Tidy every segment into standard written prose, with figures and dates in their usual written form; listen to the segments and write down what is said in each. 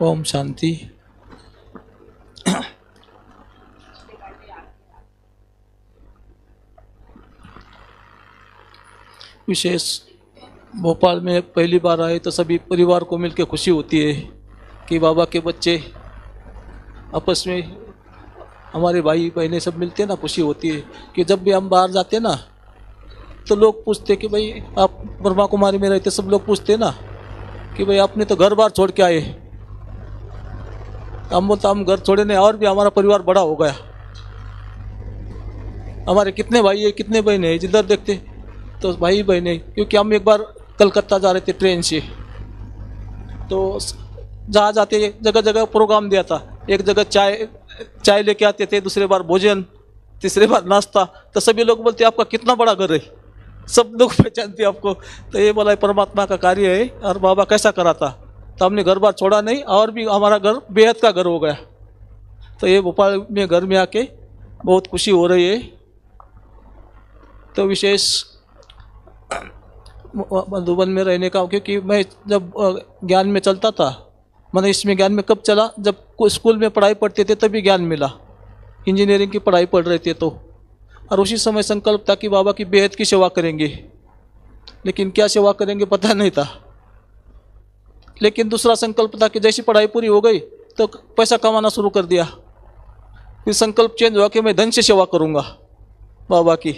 ओम शांति। विशेष भोपाल में पहली बार आए तो सभी परिवार को मिलकर खुशी होती है कि बाबा के बच्चे आपस में, हमारे भाई बहनें सब मिलते हैं ना, खुशी होती है कि जब भी हम बाहर जाते हैं ना तो लोग पूछते कि भाई आप ब्रह्मा कुमारी में रहते, सब लोग पूछते हैं ना कि भाई आपने तो घर बार छोड़ के आए। हम बोलते हम घर छोड़े नहीं, और भी हमारा परिवार बड़ा हो गया। हमारे कितने भाई है, कितने बहन है, जिधर देखते तो भाई बहन है। क्योंकि हम एक बार कलकत्ता जा रहे थे ट्रेन से, तो जहाँ जाते जगह जगह प्रोग्राम दिया था। एक जगह चाय लेके आते थे, दूसरे बार भोजन, तीसरे बार नाश्ता। तो सभी लोग बोलते आपका कितना बड़ा घर है, सब लोग पहचानते आपको। तो ये बोला परमात्मा का कार्य है। और बाबा कैसा करा था, तो हमने घर बार छोड़ा नहीं, और भी हमारा घर बेहद का घर हो गया। तो ये भोपाल में घर में आके बहुत खुशी हो रही है। तो विशेष मधुबन में रहने का, क्योंकि मैं जब ज्ञान में चलता था, मैंने इसमें ज्ञान में कब चला, जब स्कूल में पढ़ाई पढ़ते थे तभी ज्ञान मिला। इंजीनियरिंग की पढ़ाई पढ़ रहे थे तो, और उसी समय संकल्प था कि बाबा की बेहद की सेवा करेंगे। लेकिन क्या सेवा करेंगे पता नहीं था। लेकिन दूसरा संकल्प था कि जैसी पढ़ाई पूरी हो गई तो पैसा कमाना शुरू कर दिया। फिर संकल्प चेंज हुआ कि मैं धन से सेवा करूँगा बाबा की।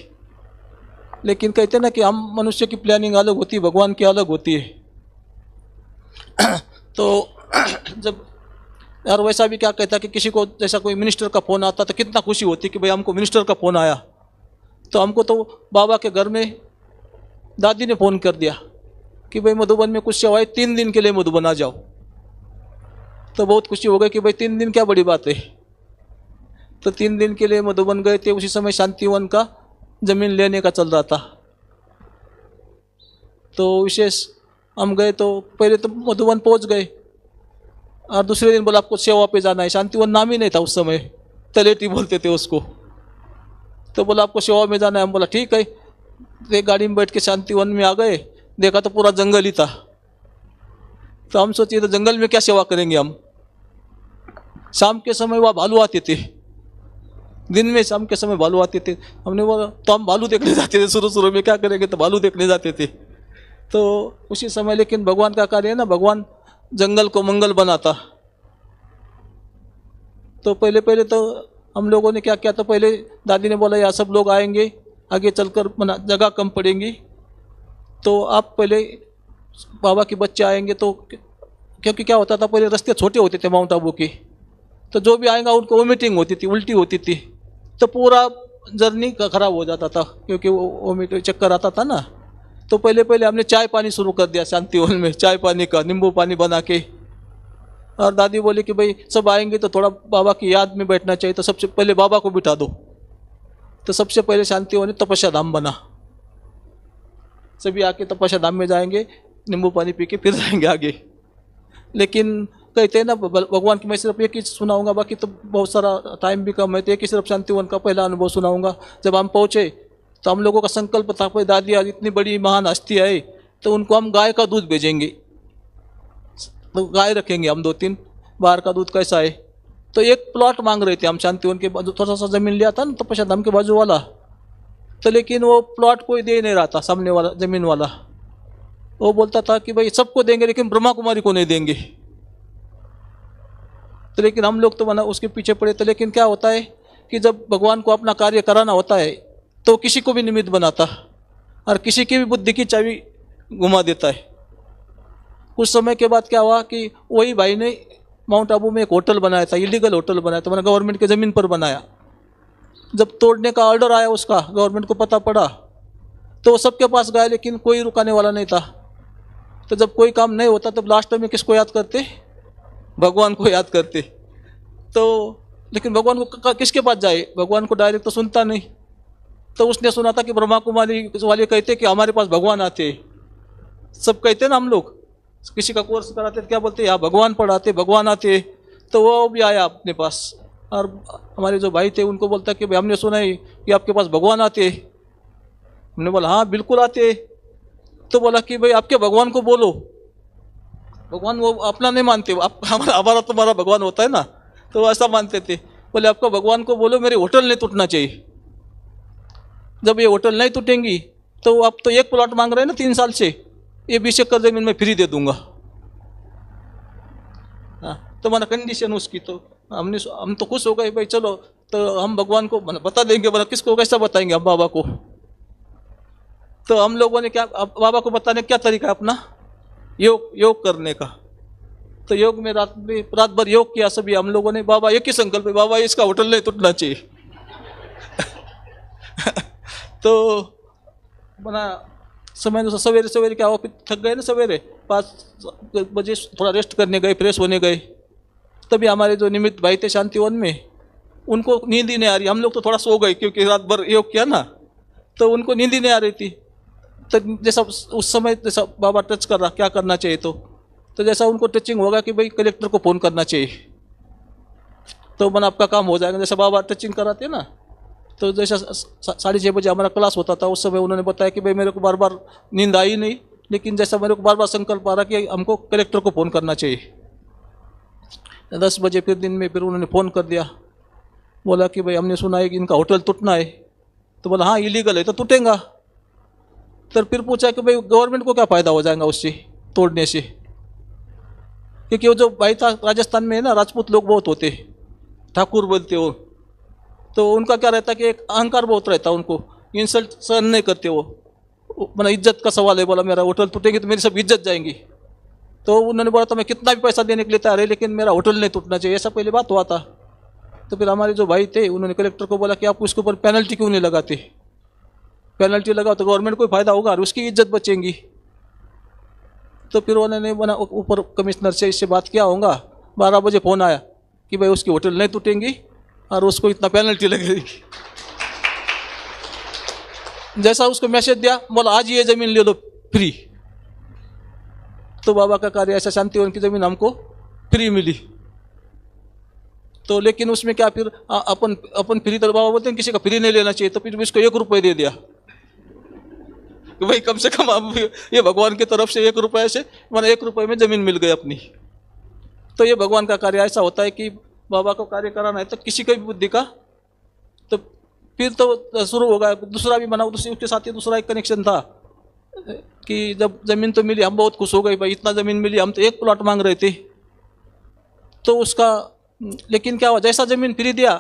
लेकिन कहते ना कि हम मनुष्य की प्लानिंग अलग होती है, भगवान की अलग होती है। तो जब यार वैसा भी क्या कहता कि किसी को जैसा कोई मिनिस्टर का फ़ोन आता तो कितना खुशी होती कि भाई हमको मिनिस्टर का फ़ोन आया। तो हमको तो बाबा के घर में दादी ने फ़ोन कर दिया कि भाई मधुबन में कुछ सेवा है, 3 दिन के लिए मधुबन आ जाओ। तो बहुत खुशी हो गई कि भाई 3 दिन क्या बड़ी बात है। तो 3 दिन के लिए मधुबन गए थे। उसी समय शांतिवन का ज़मीन लेने का चल रहा था। तो विशेष हम गए तो पहले तो मधुबन पहुंच गए, और दूसरे दिन बोला आपको सेवा पे जाना है। शांतिवन नाम ही नहीं था उस समय, तलेटी बोलते थे उसको। तो बोला आपको सेवा में जाना है। हम बोला ठीक है। एक गाड़ी में बैठ के शांतिवन में आ गए, देखा तो पूरा जंगल ही था। तो हम सोचिए तो जंगल में क्या सेवा करेंगे हम। शाम के समय वहाँ भालू आते थे, दिन में शाम के समय भालू आते थे। हमने बोला तो हम भालू देखने जाते थे, शुरू में क्या करेंगे, तो भालू देखने जाते थे। तो उसी समय, लेकिन भगवान का कार्य है ना, भगवान जंगल को मंगल बनाता। तो पहले तो हम लोगों ने क्या किया, तो पहले दादी ने बोला यार सब लोग आएंगे, आगे चलकर जगह कम पड़ेंगी, तो आप पहले बाबा के बच्चे आएंगे। तो क्योंकि क्या होता था, पहले रास्ते छोटे होते थे माउंट आबू के, तो जो भी आएगा उनको वोमिटिंग होती थी, उल्टी होती थी। तो पूरा जर्नी खराब हो जाता था, क्योंकि वो वोमिट चक्कर आता था ना। तो पहले हमने चाय पानी शुरू कर दिया शांतिवन में, चाय पानी का नींबू पानी बना के। और दादी बोली कि भाई सब आएंगे तो थोड़ा बाबा की याद में बैठना चाहिए, तो सबसे पहले बाबा को बिठा दो। तो सबसे पहले शांतिवन तपस्या धाम बना। सभी आके तपस्या धाम में जाएंगे, नींबू पानी पी के फिर जाएंगे आगे। लेकिन कहते हैं ना भगवान की, मैं सिर्फ एक ही सुनाऊंगा, बाकी तो बहुत सारा टाइम भी कम है, तो एक ही सिर्फ शांतिवन का पहला अनुभव सुनाऊंगा। जब हम पहुँचे तो हम लोगों का संकल्प था भाई दादी आज इतनी बड़ी महान हस्ती है, तो उनको हम गाय का दूध भेजेंगे। तो गाय रखेंगे हम 2-3, बाहर का दूध कैसा है। तो एक प्लॉट मांग रहे थे हम शांतिवन के बाजू, थोड़ा सा ज़मीन लिया था ना तपस्या धाम के बाजू वाला। तो लेकिन वो प्लॉट कोई दे नहीं रहा था, सामने वाला ज़मीन वाला। वो बोलता था कि भाई सबको देंगे लेकिन ब्रह्मा कुमारी को नहीं देंगे। तो लेकिन हम लोग तो बना उसके पीछे पड़े। तो लेकिन क्या होता है कि जब भगवान को अपना कार्य कराना होता है तो किसी को भी निमित्त बनाता, और किसी की भी बुद्धि की चाबी घुमा देता है। कुछ समय के बाद क्या हुआ कि वही भाई ने माउंट आबू में एक होटल बनाया था, इलीगल होटल बनाया था, मैंने गवर्नमेंट के ज़मीन पर बनाया। जब तोड़ने का ऑर्डर आया उसका, गवर्नमेंट को पता पड़ा, तो वो सबके पास गया, लेकिन कोई रुकाने वाला नहीं था। तो जब कोई काम नहीं होता तब लास्ट में किसको याद करते, भगवान को याद करते। तो लेकिन भगवान को किसके पास जाए, भगवान को डायरेक्ट तो सुनता नहीं। तो उसने सुना था कि ब्रह्मा कुमारी वाले कहते कि हमारे पास भगवान आते। सब कहते ना, हम लोग किसी का कोर्स कराते क्या बोलते, यहाँ भगवान पढ़ाते, भगवान आते। तो वो भी आया अपने पास, और हमारे जो भाई थे उनको बोलता कि भाई हमने सुना है कि आपके पास भगवान आते। हमने बोला हाँ बिल्कुल आते। तो बोला कि भाई आपके भगवान को बोलो। भगवान वो अपना नहीं मानते, आप हमारा तुम्हारा भगवान होता है ना, तो ऐसा मानते थे। बोले आपका भगवान को बोलो मेरी होटल नहीं टूटना चाहिए। जब ये होटल नहीं टूटेंगी तो आप तो एक प्लॉट मांग रहे हैं ना 3 साल से, ये 20 एकड़ जमीन में फ्री दे दूंगा। हाँ, तो माना कंडीशन उसकी, तो हम तो खुश हो गए भाई, चलो तो हम भगवान को बता देंगे। बोला किसको, कैसा बताएंगे हम बाबा को? तो हम लोगों ने क्या, बाबा को बताने क्या तरीका है अपना, योग करने का। तो योग में रात भर योग किया सभी हम लोगों ने। बाबा एक ही संकल्प है, बाबा इसका होटल नहीं टूटना चाहिए। तो बना समय सवेरे सवेरे क्या, ऑफिस थक गए ना, सवेरे 5 बजे थोड़ा रेस्ट करने गए, फ्रेश होने गए। तभी हमारे जो निमित्त भाई थे शांतिवन में, उनको नींद ही नहीं आ रही। हम लोग तो थोड़ा सो गए क्योंकि रात भर योग किया ना, तो उनको नींद ही नहीं आ रही थी। तो जैसा उस समय जैसा बाबा टच कर रहा क्या करना चाहिए, तो जैसा उनको टचिंग होगा कि भाई कलेक्टर को फ़ोन करना चाहिए, तो बना आपका काम हो जाएगा। जैसा बाबा टचिंग कराते ना, तो जैसा 6:30 बजे हमारा क्लास होता था, उस समय उन्होंने बताया कि भाई मेरे को बार बार नींद आई नहीं, लेकिन जैसा मेरे को बार बार संकल्प आ रहा कि हमको कलेक्टर को फ़ोन करना चाहिए। 10 बजे फिर दिन में फिर उन्होंने फ़ोन कर दिया, बोला कि भाई हमने सुना है कि इनका होटल टूटना है। तो बोला हाँ इलीगल है तो टूटेगा। तो फिर पूछा कि भाई गवर्नमेंट को क्या फ़ायदा हो जाएगा उससे तोड़ने से, क्योंकि वो जो भाई था राजस्थान में है ना, राजपूत लोग बहुत होते, ठाकुर बोलते हो, तो उनका क्या रहता कि एक अहंकार बहुत रहता, उनको इंसल्ट सहन नहीं करते वो। मतलब इज्जत का सवाल है, बोला मेरा होटल टूटेगी तो मेरी सब इज्जत जाएंगी। तो उन्होंने बोला तो मैं कितना भी पैसा देने के लिए तैयार है, लेकिन मेरा होटल नहीं टूटना चाहिए। ऐसा पहले बात हुआ था। तो फिर हमारे जो भाई थे उन्होंने कलेक्टर को बोला कि आप उसके ऊपर पेनल्टी क्यों नहीं लगाते, पेनल्टी लगाओ तो गवर्नमेंट को फ़ायदा होगा और उसकी इज्जत बचेंगी। तो फिर उन्होंने बना ऊपर कमिश्नर से इससे बात किया होगा। 12 बजे फ़ोन आया कि भाई उसकी होटल नहीं टूटेंगी और उसको इतना पेनल्टी लगेगी। जैसा उसको मैसेज दिया, बोला आज ये ज़मीन ले लो फ्री। तो बाबा का कार्य ऐसा, शांतिवन की ज़मीन हमको फ्री मिली। तो लेकिन उसमें क्या फिर अपन फ्री, तो बाबा बोलते हैं किसी का फ्री नहीं लेना चाहिए। तो फिर भी इसको 1 रुपये दे दिया कि भाई कम से कम अब ये भगवान की तरफ से 1 रुपये से, मैंने 1 रुपये में ज़मीन मिल गई अपनी। तो ये भगवान का कार्य ऐसा होता है कि बाबा को कार्य कराना है तो किसी की भी बुद्धि का, तो फिर तो शुरू होगा। दूसरा भी बना, उसके साथ ही दूसरा एक कनेक्शन था कि जब ज़मीन तो मिली, हम बहुत खुश हो गए भाई इतना ज़मीन मिली। हम तो 1 प्लॉट मांग रहे थे, तो उसका लेकिन क्या हुआ, जैसा ज़मीन फ्री दिया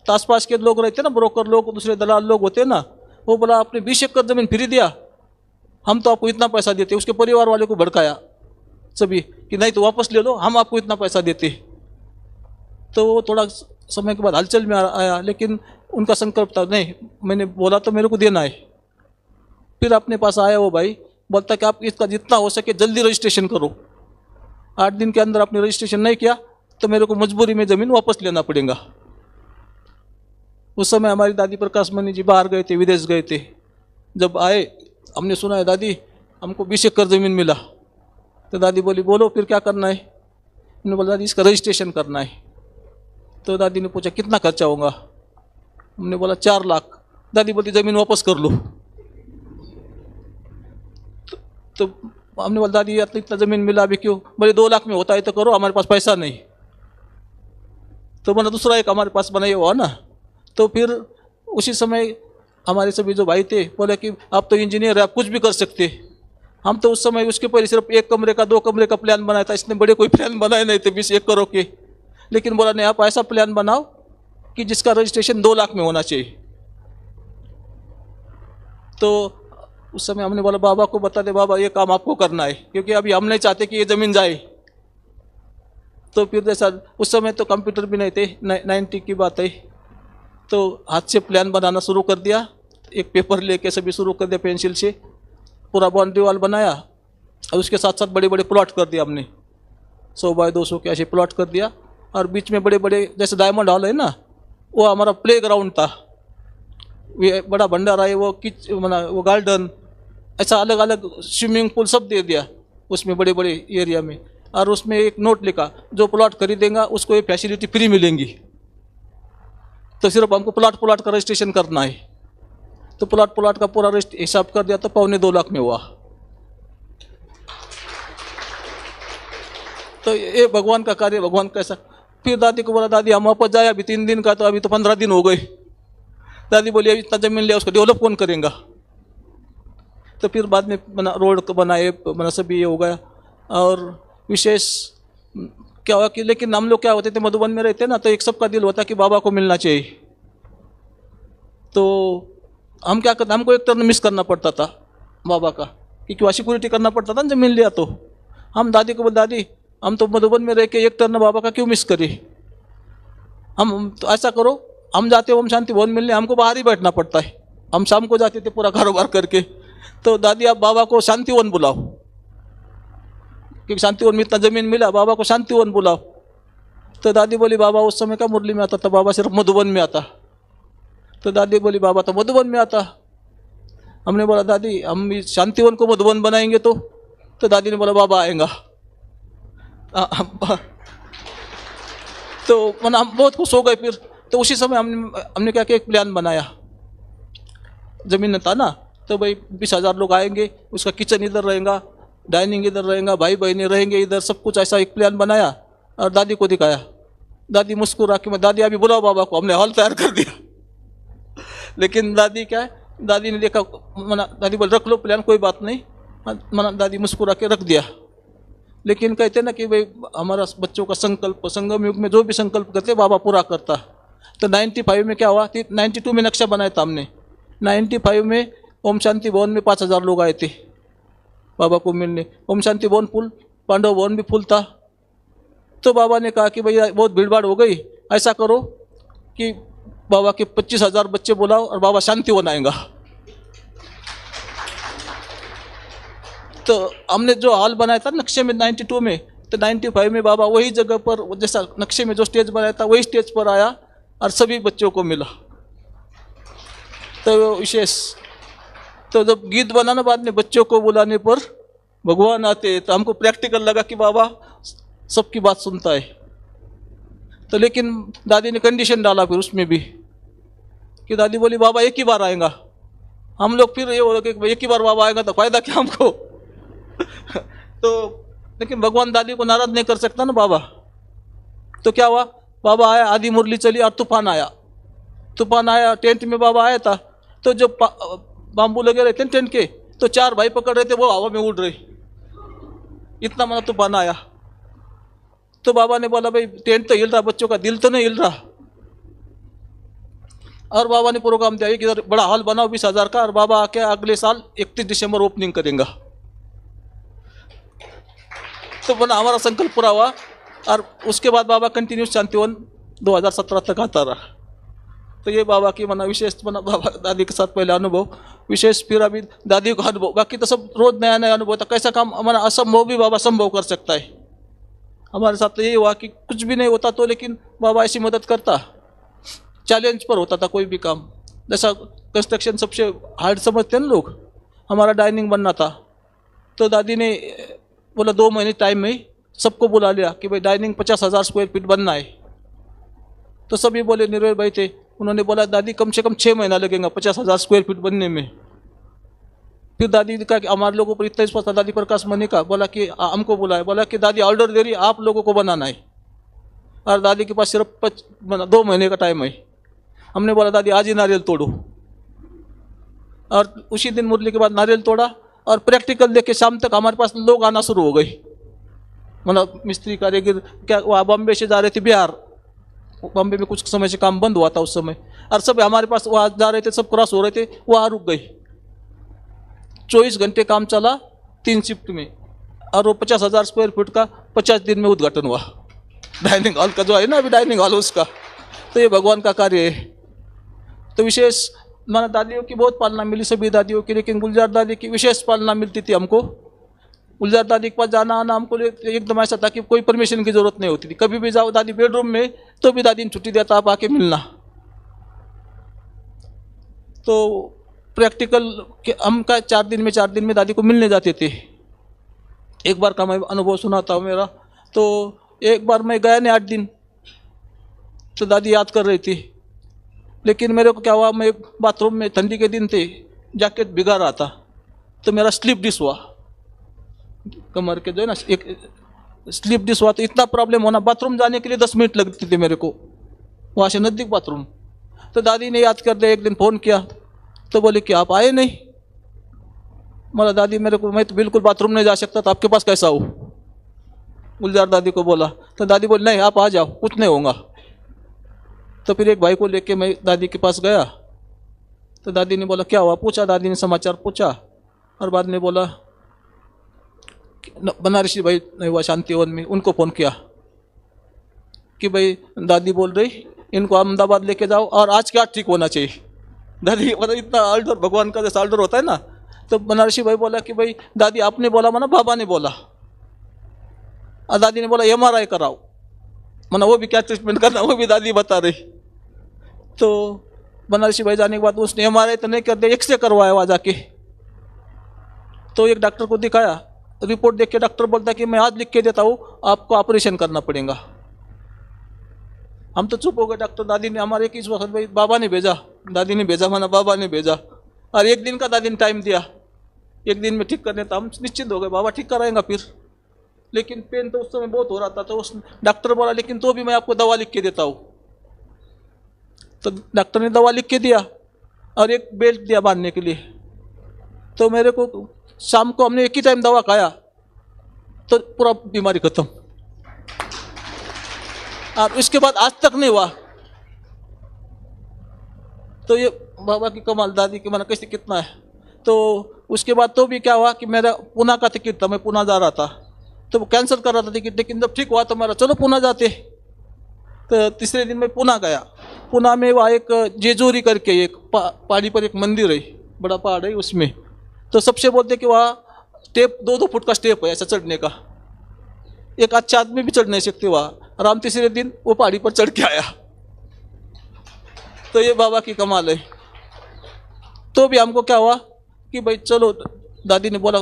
तो आसपास के लोग रहते ना, ब्रोकर लोग, दूसरे दलाल लोग होते ना, वो बोला आपने 20 एकड़ ज़मीन फ्री दिया, हम तो आपको इतना पैसा देते। उसके परिवार वाले को भड़काया सभी कि नहीं तो वापस ले लो, हम आपको इतना पैसा देते। तो वो थोड़ा समय के बाद हलचल में आया, लेकिन उनका संकल्प था नहीं, मैंने बोला तो मेरे को देना है। फिर अपने पास आया वो भाई, बोलता कि आप इसका जितना हो सके जल्दी रजिस्ट्रेशन करो। 8 दिन के अंदर आपने रजिस्ट्रेशन नहीं किया तो मेरे को मजबूरी में ज़मीन वापस लेना पड़ेगा। उस समय हमारी दादी प्रकाश मणि जी बाहर गए थे, विदेश गए थे। जब आए हमने सुना है दादी हमको 20 एकड़ ज़मीन मिला। तो दादी बोली बोलो फिर क्या करना है। मैंने बोला दादी इसका रजिस्ट्रेशन करना है। तो दादी ने पूछा कितना खर्चा होगा। हमने बोला 4 लाख। दादी बोली ज़मीन वापस कर लो। तो हमने बोला दादी इतना ज़मीन मिला अभी क्यों। बोले 2 लाख में होता है तो करो, हमारे पास पैसा नहीं। तो मैंने दूसरा एक हमारे पास बनाया हुआ ना। तो फिर उसी समय हमारे सभी जो भाई थे बोले कि आप तो इंजीनियर है, आप कुछ भी कर सकते। हम तो उस समय उसके पहले सिर्फ 1 कमरे का 2 कमरे का प्लान बनाया था, इसने बड़े कोई प्लान बनाए नहीं थे 20 एकड़ के। लेकिन बोला नहीं आप ऐसा प्लान बनाओ कि जिसका रजिस्ट्रेशन 2 लाख में होना चाहिए। तो उस समय हमने बोला बाबा को बता दे, बाबा ये काम आपको करना है, क्योंकि अभी हम नहीं चाहते कि ये ज़मीन जाए। तो फिर जैसा उस समय तो कंप्यूटर भी नहीं थे, 90 की बात है। तो हाथ से प्लान बनाना शुरू कर दिया, एक पेपर लेके सभी शुरू कर दिया, पेंसिल से पूरा बाउंड्री वॉल बनाया। और उसके साथ साथ बड़े बड़े प्लॉट कर दिया हमने, 100 बाय 200 के ऐसे प्लॉट कर दिया। और बीच में बड़े बड़े जैसे डायमंड हॉल है ना, वो हमारा प्ले ग्राउंड था। ये बड़ा भंडारा है, वो गार्डन, ऐसा अलग अलग स्विमिंग पूल सब दे दिया उसमें बड़े बड़े एरिया में। और उसमें एक नोट लिखा, जो प्लॉट खरीदेगा उसको ये फैसिलिटी फ्री मिलेंगी। तो सिर्फ हमको प्लॉट का रजिस्ट्रेशन करना है। तो प्लॉट का पूरा हिसाब कर दिया तो 2.25 लाख में हुआ। तो ये भगवान का कार्य, भगवान कैसा। फिर दादी को बोला, दादी हम वापस जाए, अभी 3 दिन का, तो अभी तो 15 दिन हो गए। दादी बोली अभी इतना जमीन लिया, उसको डेवलप कौन करेगा। तो फिर बाद में बना, रोड को बनाए, बना, सभी ये हो गया। और विशेष क्या हुआ कि, लेकिन हम लोग क्या होते थे, मधुबन में रहते ना, तो एक सबका दिल होता कि बाबा को मिलना चाहिए। तो हम क्या करते, हमको एक टर्न मिस करना पड़ता था बाबा का, क्योंकि वहाँ सिक्योरिटी करना पड़ता था ना, जमीन लिया तो। हम दादी को बोले, दादी हम तो मधुबन में रह के एक टर्न बाबा का क्यों मिस करें। हम तो ऐसा करो, हम जाते ओम शांति भवन मिलने, हमको बाहर ही बैठना पड़ता है। हम शाम को जाते थे पूरा कारोबार करके। तो दादी आप बाबा को शांतिवन बुलाओ, क्योंकि शांतिवन में इतना जमीन मिला, बाबा को शांतिवन बुलाओ। तो दादी बोली बाबा उस समय का मुरली में आता था, बाबा सिर्फ मधुबन में आता। तो दादी बोली बाबा तो मधुबन में आता। हमने बोला दादी हम शांतिवन को मधुबन बनाएंगे तो दादी ने बोला बाबा आएगा। तो मैंने हम बहुत खुश हो गए। फिर तो उसी समय हमने क्या किया, एक प्लान बनाया। जमीन था ना, तो भाई 20,000 लोग आएंगे, उसका किचन इधर रहेगा, डाइनिंग इधर रहेगा, भाई बहनें रहेंगे इधर, सब कुछ ऐसा एक प्लान बनाया और दादी को दिखाया। दादी मुस्कुरा के, मैं दादी अभी बुलाओ बाबा को, हमने हॉल तैयार कर दिया। लेकिन दादी क्या है, दादी ने देखा, मना, दादी बोल रख लो प्लान, कोई बात नहीं, मना, दादी मुस्कुरा के रख दिया। लेकिन कहते ना कि भाई हमारा बच्चों का संकल्प, संगम युग में जो भी संकल्प करते बाबा पूरा करता। तो 95 में क्या हुआ, 92 में नक्शा बनाया था हमने, 95 में ओम शांति भवन में 5,000 लोग आए थे बाबा को मिलने। ओम शांति भवन फुल, पांडव भवन भी फुल था। तो बाबा ने कहा कि भैया बहुत भीड़ भाड़ हो गई, ऐसा करो कि बाबा के 25,000 बच्चे बुलाओ और बाबा शांतिवन आएगा। तो हमने जो हॉल बनाया था नक्शे में 92 में, तो 95 में बाबा वही जगह पर, जैसा नक्शे में जो स्टेज बनाया था वही स्टेज पर आया और सभी बच्चों को मिला। तो विशेष, तो जब गीत बनाना बाद में बच्चों को बुलाने पर भगवान आते, तो हमको प्रैक्टिकल लगा कि बाबा सबकी बात सुनता है। तो लेकिन दादी ने कंडीशन डाला फिर उसमें भी, कि दादी बोली बाबा एक ही बार आएगा। हम लोग फिर ये हो कि एक ही बार बाबा आएगा तो फायदा क्या हमको। तो लेकिन भगवान दादी को नाराज नहीं कर सकता ना बाबा। तो क्या हुआ, बाबा आया, आधी मुरली चली और तूफान आया। तूफान आया, टेंट में बाबा आया था, तो जो बाम्बू लगे रहते हैं टेंट के, तो 4 भाई पकड़ रहे थे, वो हवा में उड़ रहे, इतना मना तूफान आया। तो बाबा ने बोला भाई टेंट तो हिल रहा, बच्चों का दिल तो नहीं हिल रहा। और बाबा ने प्रोग्राम दिया कि इधर बड़ा हॉल बनाओ 20,000 का, और बाबा आके अगले साल 31 दिसंबर ओपनिंग करेंगे। तो बना, हमारा संकल्प पूरा हुआ। और उसके बाद बाबा कंटिन्यू शांतिवन 2017 तक आता रहा। तो ये बाबा की मना विशेष, मना बाबा दादी के साथ पहले अनुभव विशेष, फिर अभी दादी का अनुभव। बाकी तो सब रोज नया नया अनुभव था। कैसा काम हमारा असंभव भी बाबा संभव कर सकता है। हमारे साथ तो यही हुआ कि कुछ भी नहीं होता तो, लेकिन बाबा ऐसी मदद करता। चैलेंज पर होता था कोई भी काम, जैसा कंस्ट्रक्शन सबसे हार्ड समझते हैं ना लोग, हमारा डाइनिंग बनना था। तो दादी ने बोला 2 महीने टाइम में ही सबको बुला लिया कि भाई डाइनिंग 50,000 स्क्वायर फीट बनना है। तो सभी बोले, निर्भय भाई थे, उन्होंने बोला दादी कम से कम 6 महीना लगेगा 50,000 स्क्वायर फीट बनने में। फिर दादी ने कहा कि हमारे लोगों पर इतना विश्वास था, दादी प्रकाश मनी का, बोला कि हमको बुलाया, बोला कि दादी ऑर्डर दे रही, आप लोगों को बनाना है। और दादी के पास सिर्फ 2 महीने का टाइम है। हमने बोला दादी आज ही नारियल तोड़ो, और उसी दिन मुरली के बाद नारियल तोड़ा। और प्रैक्टिकल देख के शाम तक हमारे पास लोग आना शुरू हो गए, मतलब मिस्त्री कारीगर, क्या वहाँ बॉम्बे से जा रहे थे बिहार, बॉम्बे में कुछ समय से काम बंद हुआ था उस समय, और सब हमारे पास वहाँ जा रहे थे, सब क्रॉस हो रहे थे, वहाँ रुक गए। 24 घंटे काम चला 3 शिफ्ट में, और वो 50,000 स्क्वायर फीट का 50 दिन में उद्घाटन हुआ, डाइनिंग हॉल का जो है ना अभी डाइनिंग हॉल उसका। तो ये भगवान का कार्य है। तो विशेष माना दादियों की बहुत पालना मिली, सभी दादियों की, लेकिन गुलजार दादी की विशेष पालना मिलती थी हमको। गुलजार दादी के पास जाना आना हमको एकदम ऐसा था कि कोई परमिशन की जरूरत नहीं होती थी। कभी भी जाओ दादी बेडरूम में, तो भी दादी ने छुट्टी देता, आप आके मिलना। तो प्रैक्टिकल हम का 4 दिन में दादी को मिलने जाते थे। एक बार का मैं अनुभव सुनाता हूँ मेरा। तो एक बार मैं गया नहीं 8 दिन, तो दादी याद कर रही थी, लेकिन मेरे को क्या हुआ, मैं बाथरूम में, ठंडी के दिन थे, जैकेट भिगा रहा था, तो मेरा स्लिप डिस हुआ, कमर के जो है ना एक स्लीप डिस हुआ तो इतना प्रॉब्लम होना, बाथरूम जाने के लिए 10 मिनट लगती थी मेरे को, वहाँ से नज़दीक बाथरूम। तो दादी ने याद कर दिया, एक दिन फ़ोन किया तो बोले कि आप आए नहीं। बोला दादी मेरे को, मैं तो बिल्कुल बाथरूम नहीं जा सकता, तो आपके पास कैसा आऊँ? गुलजार दादी को बोला तो दादी बोली नहीं आप आ जाओ, कुछ नहीं होगा। तो फिर एक भाई को लेके मैं दादी के पास गया, तो दादी ने बोला क्या हुआ, पूछा, दादी ने समाचार पूछा और बाद में बोला बनारसी भाई नहीं हुआ शांतिवन में, उनको फ़ोन किया कि भाई दादी बोल रही इनको अहमदाबाद लेके जाओ और आज क्या ठीक होना चाहिए। दादी मतलब इतना आल्टर, भगवान का जैसा आल्टर होता है ना, तो बनारसी भाई बोला कि भाई दादी आपने बोला माना बाबा ने बोला, और दादी ने बोला MRI कराओ, माना वो भी क्या ट्रीटमेंट करना वो भी दादी बता रही। तो बनारसी भाई जाने के बाद उसने MRI तो नहीं कर दिया, एक्सरे करवाया वहाँ जाके। तो एक डॉक्टर को दिखाया, रिपोर्ट देख के डॉक्टर बोलता कि मैं आज लिख के देता हूँ, आपको ऑपरेशन करना पड़ेगा। हम तो चुप हो गए। डॉक्टर दादी ने हमारे एक इस वक्त भाई बाबा ने भेजा, दादी ने भेजा माना बाबा ने भेजा, और एक दिन का दादी ने टाइम दिया, एक दिन में ठीक करने। तो हम निश्चिंत हो गए बाबा ठीक कराएंगा फिर। लेकिन पेन तो उस समय बहुत हो रहा था, तो उस डॉक्टर बोला लेकिन तो भी मैं आपको दवा लिख के देता हूँ। तो डॉक्टर ने दवा लिख के दिया और एक बेल्ट दिया बांधने के लिए। तो मेरे को शाम को हमने एक ही टाइम दवा खाया तो पूरा बीमारी खत्म, और उसके बाद आज तक नहीं हुआ। तो ये बाबा की कमाल, दादी की माना कैसे कितना है। तो उसके बाद तो भी क्या हुआ कि मेरा पुणे का टिकट था, मैं पुणे जा रहा था, तो वो कैंसिल कर रहा था टिकट। लेकिन जब ठीक हुआ तो मेरा चलो पुणे जाते। तो तीसरे दिन मैं पुणे गया। पुणे में वहाँ एक जेजूरी करके एक पहाड़ी पर एक मंदिर है, बड़ा पहाड़ है उसमें। तो सबसे बोलते कि वहाँ स्टेप 2-2 फुट का स्टेप है ऐसा चढ़ने का, एक अच्छा आदमी भी चढ़ नहीं सकते वहाँ। और हम तीसरे दिन वो पहाड़ी पर चढ़ के आया। तो ये बाबा की कमाल है। तो भी हमको क्या हुआ कि भाई चलो, दादी ने बोला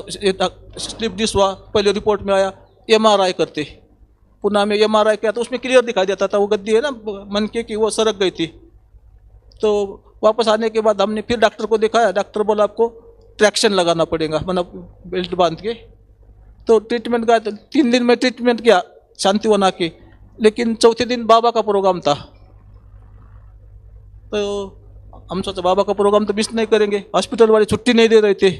स्लिप डिस्क हुआ, पहले रिपोर्ट में आया MRI करते। पुणे में MRI किया तो उसमें क्लियर दिखाई देता था वो गद्दी है ना मन की वो सरक गई थी। तो वापस आने के बाद हमने फिर डॉक्टर को दिखाया, डॉक्टर बोला आपको ट्रैक्शन लगाना पड़ेगा, मतलब बेल्ट बांध के। तो ट्रीटमेंट का 3 दिन में ट्रीटमेंट किया शांतिवन आके। लेकिन चौथे दिन बाबा का प्रोग्राम था, तो हम सोचा बाबा का प्रोग्राम तो मिस नहीं करेंगे, हॉस्पिटल वाले छुट्टी नहीं दे रहे थे।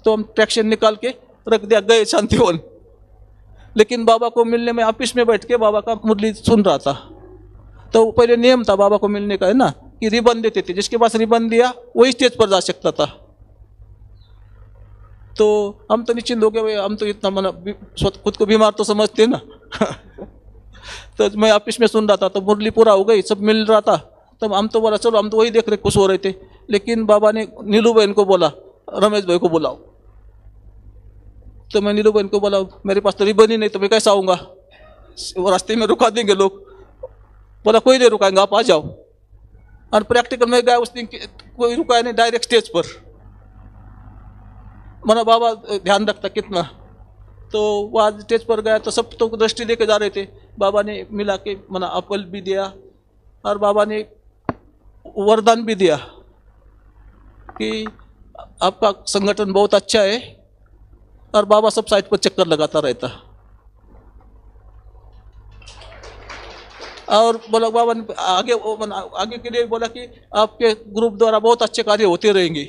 तो हम ट्रैक्शन निकाल के रख दिया, गए शांतिवन। लेकिन बाबा को मिलने में ऑफिस में बैठ के बाबा का मुरली सुन रहा था। तो पहले नियम था बाबा को मिलने का है ना कि रिबन देते थे, जिसके पास रिबन दिया वही स्टेज पर जा सकता था। तो हम तो निश्चिंत हो गए, हम तो इतना मना खुद को बीमार तो समझते ना। तो मैं ऑफिस में सुन रहा था, तो मुरली पूरा हो गई, सब मिल रहा था। तब हम तो बोला चलो, हम तो वही देख रहे खुश हो रहे थे। लेकिन बाबा ने नीलू बहन को बोला रमेश भाई को बुलाओ। तो मैं नीलू बहन को बोला मेरे पास तो रिबन ही नहीं, तो मैं कैसे आऊँगा, वो रास्ते में रुका देंगे लोग। बोला कोई नहीं रुकाएंगे, आप आ जाओ। और प्रैक्टिकल में गया उस दिन, कोई रुकाया नहीं, डायरेक्ट स्टेज पर। माना बाबा ध्यान रखता कितना। तो वो आज स्टेज पर गया तो सब तो दृष्टि लेके जा रहे थे। बाबा ने मिला के माना एप्पल भी दिया और बाबा ने वरदान भी दिया कि आपका संगठन बहुत अच्छा है। और बाबा सब साइड पर चक्कर लगाता रहता। और बोला बाबा ने आगे के लिए बोला कि आपके ग्रुप द्वारा बहुत अच्छे कार्य होते रहेंगे।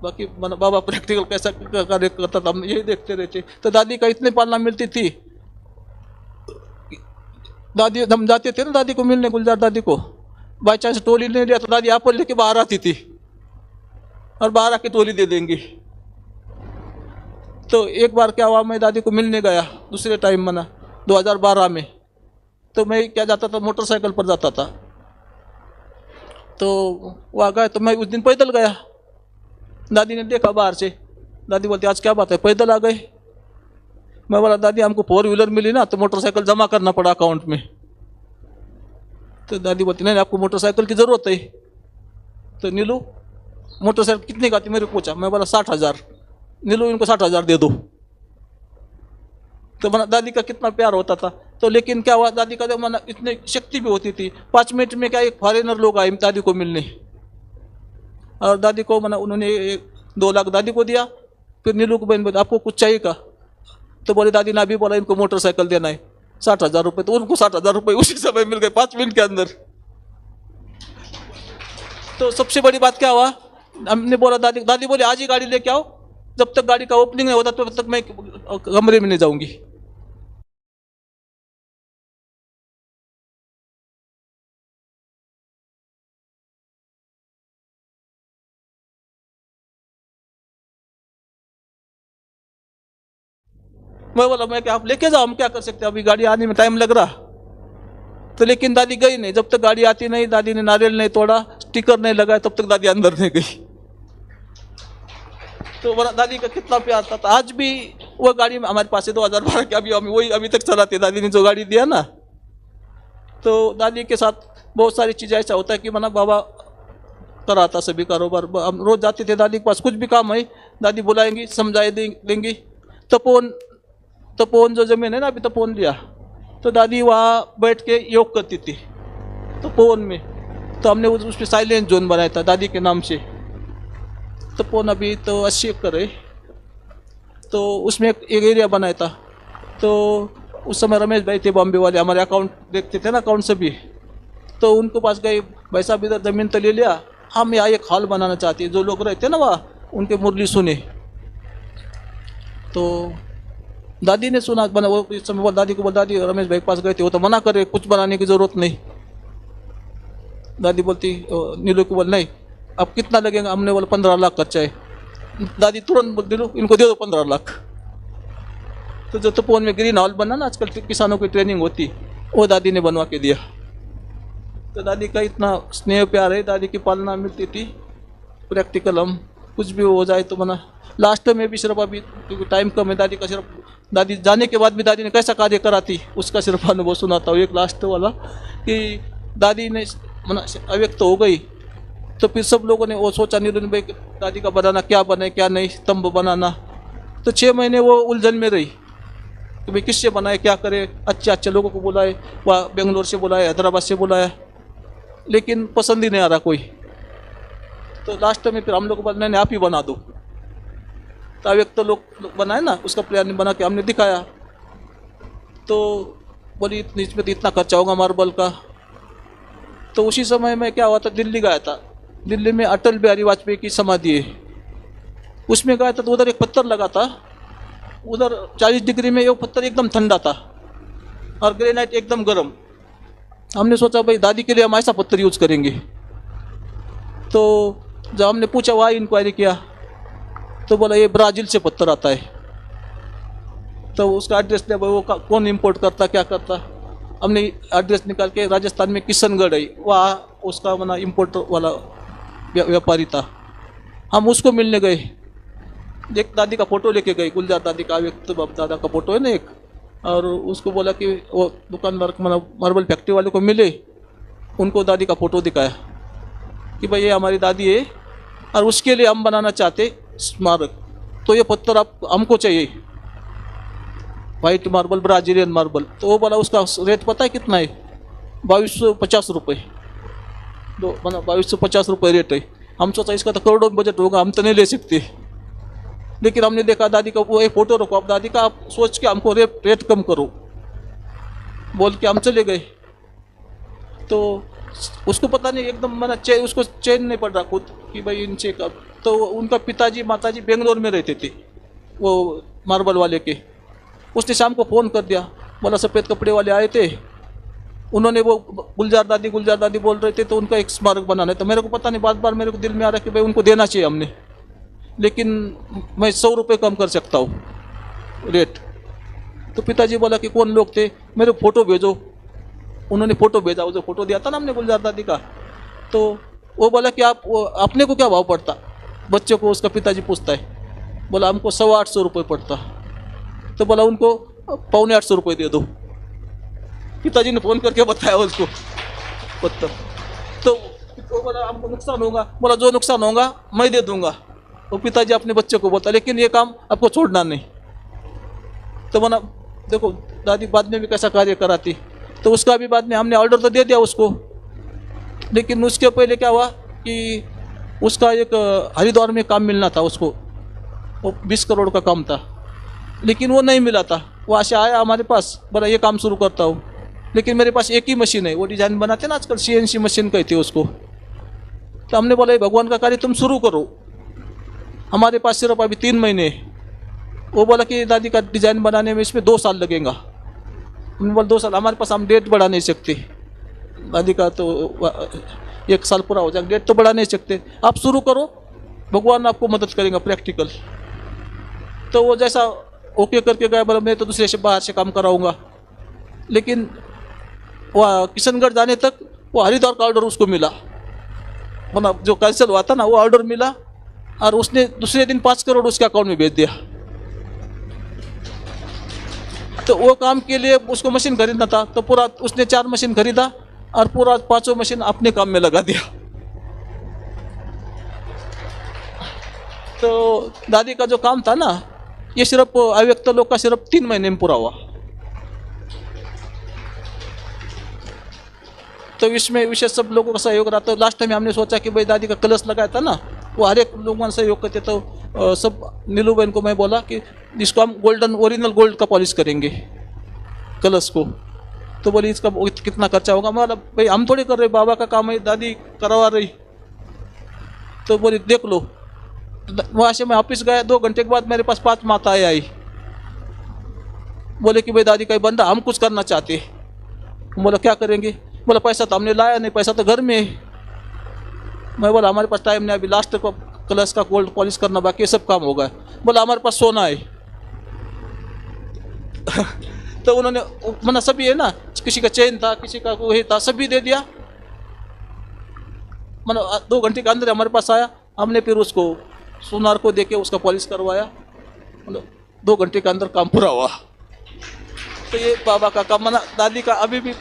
बाकी बाबा प्रैक्टिकल कैसा कार्य करता था हम यही देखते रहते। तो दादी का इतने पालना मिलती थी। दादी हम जाते थे ना दादी को मिलने, गुलजार दादी को, बाई चांस टोली नहीं लिया तो दादी आप लेके बाहर आती थी और बाहर आके टोली दे देंगी। तो एक बार क्या हुआ, मैं दादी को मिलने गया दूसरे टाइम मना 2012 में। तो मैं क्या जाता था, मोटरसाइकिल पर जाता था। तो वहाँ गए तो मैं उस दिन पैदल गया। दादी ने देखा बाहर से, दादी बोलती आज क्या बात है पैदल आ गए। मैं बोला दादी हमको 4 व्हीलर मिली ना तो मोटरसाइकिल जमा करना पड़ा अकाउंट में। तो दादी बोलती नहीं आपको मोटरसाइकिल की ज़रूरत है। तो नीलू मोटरसाइकिल कितने का आती, मेरे को पूछा। मैं बोला 60,000। नीलू इनको 60,000 दे दो। तो मना दादी का कितना प्यार होता था। तो लेकिन क्या हुआ, दादी का मना इतनी शक्ति भी होती थी। 5 मिनट में क्या एक फॉरेनर लोग आए दादी को मिलने, और दादी को मना उन्होंने 2 लाख दादी को दिया। फिर नीलू को बहन बोली आपको कुछ चाहिए का। तो बोले दादी ने अभी बोला इनको मोटरसाइकिल देना है 60,000 रुपये, तो उनको 60,000 रुपये उसी समय मिल गए 5 मिनट के अंदर। तो सबसे बड़ी बात क्या हुआ, हमने बोला दादी बोले आज ही गाड़ी लेके आओ, जब तक गाड़ी का ओपनिंग नहीं होता तब तक मैं कमरे में नहीं जाऊंगी। मैं बोला मैं क्या, आप लेके जाओ, हम क्या कर सकते हैं, अभी गाड़ी आने में टाइम लग रहा। तो लेकिन दादी गई नहीं, जब तक गाड़ी आती नहीं दादी ने नारियल नहीं तोड़ा, स्टिकर नहीं लगाया, तब तक दादी अंदर नहीं गई। तो दादी का कितना प्यार था। तो आज भी वो गाड़ी में हमारे पास है 2012 की, अभी तक चलाती है दादी ने जो गाड़ी दिया ना। तो दादी के साथ बहुत सारी चीज़ें ऐसा होता है कि मना बाबा कराता सभी कारोबार। हम रोज जाते थे दादी के पास, कुछ भी काम है दादी बुलाएंगी, समझाए देंगी। तपोवन जो जमीन है ना, अभी तपोवन लिया, तो दादी वहाँ बैठ के योग करती थी तपोवन में। तो हमने उस पर साइलेंट जोन बनाया था दादी के नाम से। तपोवन अभी तो 80 एकड़ है, तो उसमें एक एरिया बनाया था। तो उस समय रमेश भाई थे बॉम्बे वाले, हमारे अकाउंट देखते थे ना, अकाउंट से भी। तो उनको पास गए, भाई साहब इधर ज़मीन तो ले लिया, हम यहाँ एक हॉल बनाना चाहते हैं, जो लोग रहते ना वहाँ उनके मुरली सुने। तो दादी ने सुना, बना वो इस समय दादी को बोल, दादी रमेश भाई के पास गए थे, वो तो मना करे, कुछ बनाने की ज़रूरत नहीं। दादी बोलती नीलू को बोल, नहीं अब कितना लगेगा, हमने बोला 15 लाख खर्चा है। दादी तुरंत बोल, नीलू इनको दे दो 15 लाख। तो जो तपोवन में ग्रीन हॉल बना ना, आजकल किसानों की ट्रेनिंग होती, वो दादी ने बनवा के दिया। तो दादी का इतना स्नेह प्यार है, दादी की पालना मिलती थी। प्रैक्टिकल हम कुछ भी हो जाए तो बना। लास्ट में भी सिर्फ अभी क्योंकि टाइम कम है, दादी का सिर्फ, दादी जाने के बाद भी दादी ने कैसा कार्य करा थी उसका सिर्फ अनुभव सुनाता हूँ। एक लास्ट वाला कि दादी ने मना अव्यक्त हो गई, तो फिर सब लोगों ने वो सोचा नीलू भाई दादी का बनाना, क्या बने क्या नहीं, स्तंभ बनाना। तो 6 महीने वो उलझन में रही कि भाई किससे बनाए, क्या करे। अच्छे लोगों को बुलाए, वह बेंगलोर से बुलाए, हैदराबाद से बुलाया, लेकिन पसंद ही नहीं आ रहा कोई। तो लास्ट में फिर हम लोग को बोला नहीं आप ही बना दो। तो अव्यक्त लोग बनाए ना, उसका प्लान बना के हमने दिखाया। तो बोली इसमें तो इतना खर्चा होगा मार्बल का। तो उसी समय में क्या हुआ था, दिल्ली गया था। दिल्ली में अटल बिहारी वाजपेयी की समाधि है, उसमें गया था। तो उधर एक पत्थर लगा था, उधर 40 डिग्री में, ये पत्थर एकदम ठंडा था और ग्रेनाइट एकदम गर्म। हमने सोचा भाई दादी के लिए हम ऐसा पत्थर यूज़ करेंगे। तो जब हमने पूछा, वहाँ इंक्वायरी किया, तो बोला ये ब्राज़ील से पत्थर आता है। तो उसका एड्रेस दिया, वो कौन इंपोर्ट करता क्या करता। हमने एड्रेस निकाल के, राजस्थान में किशनगढ़ है, वहाँ उसका मना इम्पोर्ट वाला व्यापारी था। हम उसको मिलने गए, एक दादी का फ़ोटो लेके गए, गुलजार दादी का, व्यक्त दादा का फ़ोटो है ना एक। और उसको बोला कि वो दुकानदार मार्बल फैक्ट्री वाले को मिले, उनको दादी का फ़ोटो दिखाया कि भाई ये हमारी दादी है और उसके लिए हम बनाना चाहते स्मारक। तो ये पत्थर आप हमको चाहिए, वाइट मार्बल, ब्राज़ीलियन मार्बल। तो वो बोला उसका रेट पता है कितना है, 2250 रुपये। 2250 रुपये रेट है। हम सोचा इसका तो करोड़ों में बजट होगा, हम तो नहीं ले सकते। लेकिन हमने देखा दादी का, वो एक फ़ोटो रखो आप दादी का, आप सोच के हमको रेट कम करो बोल के हम चले गए। तो उसको पता नहीं, एकदम मना उसको चैन नहीं पड़ रहा खुद कि भाई इनसे कब। तो उनका पिताजी माताजी बेंगलोर में रहते थे, वो मार्बल वाले के। उसने शाम को फ़ोन कर दिया, बोला सफ़ेद कपड़े वाले आए थे, उन्होंने वो गुलजार दादी बोल रहे थे, तो उनका एक स्मारक बनाना है। तो मेरे को पता नहीं, बार मेरे को दिल में आ रहा है कि भाई उनको देना चाहिए हमने, लेकिन मैं 100 रुपये कम कर सकता हूँ रेट। तो पिताजी बोला कि कौन लोग थे, मेरे फ़ोटो भेजो। उन्होंने फ़ोटो भेजा, वो जो फ़ोटो दिया था ना हमने गुलजार दादी का। तो वो बोला कि आप अपने को क्या भाव पड़ता, बच्चे को उसका पिताजी पूछता है। बोला हमको 850 रुपये पड़ता। तो बोला उनको 750 रुपये दे दो। पिताजी ने फ़ोन करके बताया उसको पत्थर। तो वो बोला हमको नुकसान होगा। बोला जो नुकसान होगा मैं दे दूंगा। वो पिताजी अपने बच्चे को बोलता, लेकिन ये काम आपको छोड़ना नहीं। तो बोला देखो दादी बाद में भी कैसा कार्य कराती। तो उसका भी बाद में हमने ऑर्डर तो दे दिया उसको, लेकिन उसके पहले क्या हुआ कि उसका एक हरिद्वार में काम मिलना था उसको, वो 20 करोड़ का काम था। लेकिन वो नहीं मिला था। वो आशा आया हमारे पास, बोला ये काम शुरू करता हूँ, लेकिन मेरे पास एक ही मशीन है, वो डिज़ाइन बनाते ना आजकल, CNC मशीन कहते हैं उसको। तो हमने बोला ये भगवान का कार्य तुम शुरू करो, हमारे पास सिर्फ अभी 3 महीने। वो बोला कि दादी का डिज़ाइन बनाने में इसमें 2 साल लगेगा। हमने बोला 2 साल, हमारे पास हम डेट बढ़ा नहीं सकते, दादी का तो 1 साल पूरा हो जाएगा, डेट तो बढ़ा नहीं सकते, आप शुरू करो, भगवान आपको मदद करेगा प्रैक्टिकल। तो वो जैसा ओके करके गया, बोला मैं तो दूसरे से बाहर से काम कराऊंगा। लेकिन वह किशनगढ़ जाने तक वो हरिद्वार का ऑर्डर उसको मिला, मतलब जो कैंसिल हुआ था ना, वो ऑर्डर मिला, और उसने दूसरे दिन 5 करोड़ उसके अकाउंट में भेज दिया। तो वो काम के लिए उसको मशीन खरीदना था, तो पूरा उसने 4 मशीन खरीदा और पूरा 5 मशीन अपने काम में लगा दिया। तो दादी का जो काम था ना, ये सिर्फ अव्यक्त लोग का सिर्फ 3 महीने में पूरा हुआ। तो इसमें विशेष सब लोगों का सहयोग रहा। तो लास्ट टाइम हमने सोचा कि भाई दादी का कलश लगाया था ना, वो हर एक लोगों से सहयोग करते। तो सब नीलू बहन को मैं बोला कि इसको हम गोल्डन ओरिजिनल गोल्ड का पॉलिश करेंगे कलश को। तो बोली इसका कितना खर्चा होगा? मतलब भाई हम थोड़ी कर रहे, बाबा का काम है, दादी करवा रही। तो बोली देख लो। वहाँ से मैं ऑफिस गया, 2 घंटे के बाद मेरे पास 5 माताएं आई, बोले कि भाई दादी का बंदा हम कुछ करना चाहते। बोला क्या करेंगे? बोला पैसा तो हमने लाया नहीं, पैसा तो घर में है। मैं बोला हमारे पास टाइम नहीं, अभी लास्ट को कलश का गोल्ड पॉलिश करना बाकी है, सब काम होगा। बोला हमारे पास सोना है। तो उन्होंने मना, सभी है ना, किसी का चेन था, किसी का वही था, सभी दे दिया। मतलब 2 घंटे के अंदर हमारे पास आया, हमने फिर उसको सोनार को देके उसका पॉलिश करवाया। मतलब 2 घंटे के अंदर काम पूरा हुआ। तो ये बाबा का काम, मना दादी का अभी भी।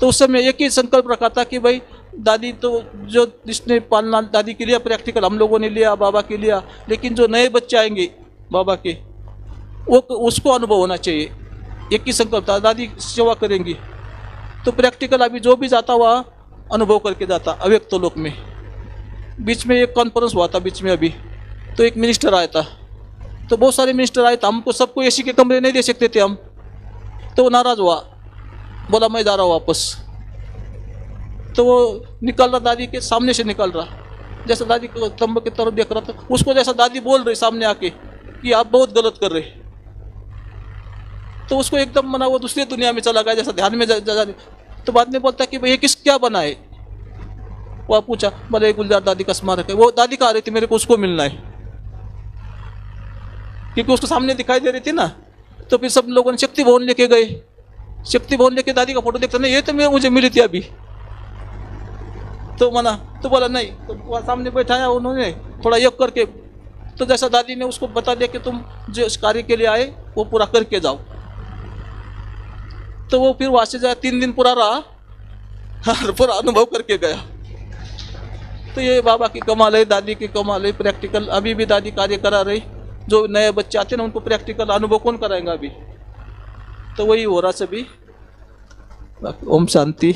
तो उस समय एक ही संकल्प रखा था कि भाई दादी तो जो जिसने पालना दादी के लिए प्रैक्टिकल हम लोगों ने लिया, बाबा के लिया, लेकिन जो नए बच्चे आएंगे बाबा के, वो उसको अनुभव होना चाहिए। एक ही संकल्प था, दादी सेवा करेंगी तो प्रैक्टिकल अभी जो भी जाता हुआ अनुभव करके जाता अव्यक्त लोक में। बीच में एक कॉन्फ्रेंस हुआ था बीच में अभी, तो एक मिनिस्टर आया था, तो बहुत सारे मिनिस्टर आए थे, हमको सबको AC के कमरे नहीं दे सकते थे हम। तो वो नाराज़ हुआ, बोला मैं जा रहा हूँ वापस। तो वो निकल रहा, दादी के सामने से निकल रहा, जैसा दादी को तंबू की तरफ देख रहा था, उसको जैसा दादी बोल रही सामने आके कि आप बहुत गलत कर रहे। तो उसको एकदम मना, वो दूसरी दुनिया में चला गया, जैसा ध्यान में जा। तो बाद में बोलता कि भाई ये क्या बना है? वो पूछा, बोले गुलजार दादी का स्मारक है। वो दादी कहा रही थी मेरे को उसको मिलना है, क्योंकि उसको सामने दिखाई दे रही थी ना। तो फिर सब लोगों ने शक्ति भवन लेके गए, शक्ति भवन लेके दादी का फोटो देखता, नहीं ये तो मुझे मिली थी अभी। तो मना, तो बोला नहीं। तो वहाँ सामने बैठाया उन्होंने थोड़ा योग करके, तो जैसा दादी ने उसको बता दिया कि तुम जो इस कार्य के लिए आए वो पूरा करके जाओ। तो वो फिर वहाँ से जाए, 3 दिन पूरा रहा और पूरा अनुभव करके गया। तो ये बाबा की कमाल है, दादी की कमाल है। प्रैक्टिकल अभी भी दादी कार्य करा रही। जो नए बच्चे आते हैं ना, उनको प्रैक्टिकल अनुभव कौन कराएगा अभी? तो वही हो रहा सभी। ओम शांति।